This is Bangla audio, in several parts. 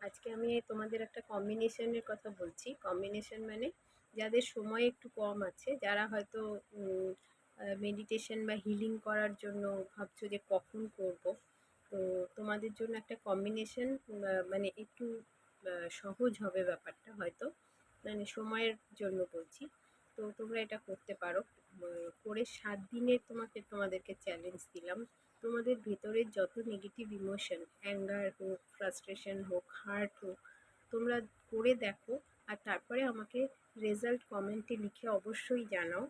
আজকে আমি তোমাদের একটা কম্বিনেশনের কথা বলছি। কম্বিনেশন মানে যাদের সময় একটু কম আছে, যারা হয়তো মেডিটেশন বা হিলিং করার জন্য ভাবছো যে কখন করব, তো তোমাদের জন্য একটা কম্বিনেশন মানে একটু সহজ হবে ব্যাপারটা হয়তো, মানে সময়ের জন্য বলছি। তো তোমরা এটা করতে পারো। করে 7 দিনের তোমাদেরকে চ্যালেঞ্জ দিলাম। তোমাদের ভেতরের যত নেগেটিভ ইমোশন, অ্যাঙ্গার হোক, ফ্রাস্ট্রেশন হোক, হার্ট হোক, তোমরা করে দেখো। আর তারপরে আমাকে রেজাল্ট কমেন্টে লিখে অবশ্যই জানাও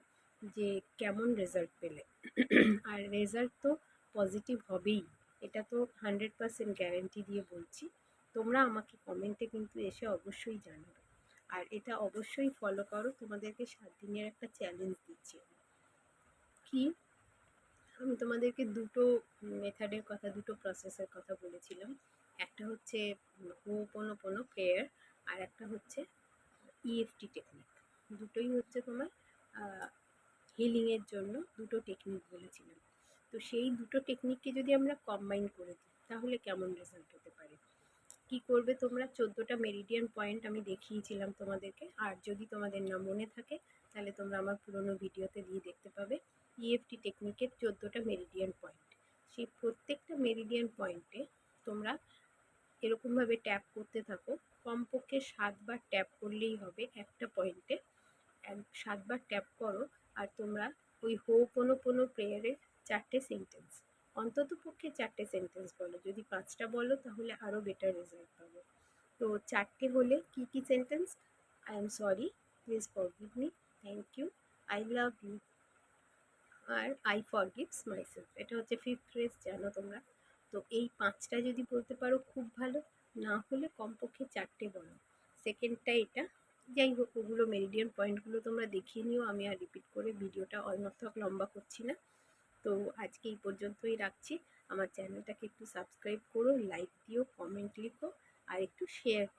যে কেমন রেজাল্ট পেলে। আর রেজাল্ট তো পজিটিভ হবেই, এটা তো 100% গ্যারেন্টি দিয়ে বলছি। তোমরা আমাকে কমেন্টে কিন্তু এসে অবশ্যই জানাবে। আর এটা অবশ্যই ফলো করো। তোমাদেরকে 7 দিনের একটা চ্যালেঞ্জ দিচ্ছি। কি, আমি তোমাদেরকে দুটো মেথডের কথা, দুটো প্রসেসের কথা বলেছিলাম। একটা হচ্ছে হোপোনোপোনো প্রেয়ার, আর একটা হচ্ছে ইএফটি টেকনিক। দুটোই হচ্ছে তোমার হিলিংয়ের জন্য দুটো টেকনিক বলেছিলাম। তো সেই দুটো টেকনিককে যদি আমরা কম্বাইন করে দিই তাহলে কেমন রেজাল্ট হতে পারে। কি করবে তোমরা, 14টা মেরিডিয়ান পয়েন্ট আমি দেখিয়েছিলাম তোমাদেরকে। আর যদি তোমাদের না মনে থাকে তাহলে তোমরা আমার পুরনো ভিডিওতে দিয়ে দেখতে পাবে। ইএফটি টেকনিকের 14টা মেরিডিয়ান পয়েন্ট, সেই প্রত্যেকটা মেরিডিয়ান পয়েন্টে তোমরা এরকমভাবে ট্যাপ করতে থাকো। কমপক্ষে 7বার ট্যাপ করলেই হবে একটা পয়েন্টে। 7বার ট্যাপ করো। আর তোমরা ওই হোপোনোপোনো প্রেয়ারের 4টে সেন্টেন্স, অন্তত পক্ষে 4টে সেন্টেন্স বলো। যদি 5টা বলো তাহলে আরও বেটার রেজাল্ট পাবো। তো 4টে হলে কি কি sentence? I am sorry, please forgive me, thank you, I love you, আর আই ফরগিভস মাইসেলফ। এটা হচ্ছে 5th ফ্রেজ, জানো তোমরা। তো এই 5টা যদি বলতে পারো খুব ভালো, না হলে কমপক্ষে 4টে বলো। সেকেন্ডটা এটা। যাই হোক, ওগুলো মেরিডিয়ান পয়েন্টগুলো তোমরা দেখিয়ে নিও, আমি আর রিপিট করে ভিডিওটা অনর্থক লম্বা করছি না। তো আজকে এই পর্যন্তই রাখছি। আমার চ্যানেলটাকে একটু সাবস্ক্রাইব করো, লাইক দিও, কমেন্ট লিখো, আর একটু শেয়ার করো।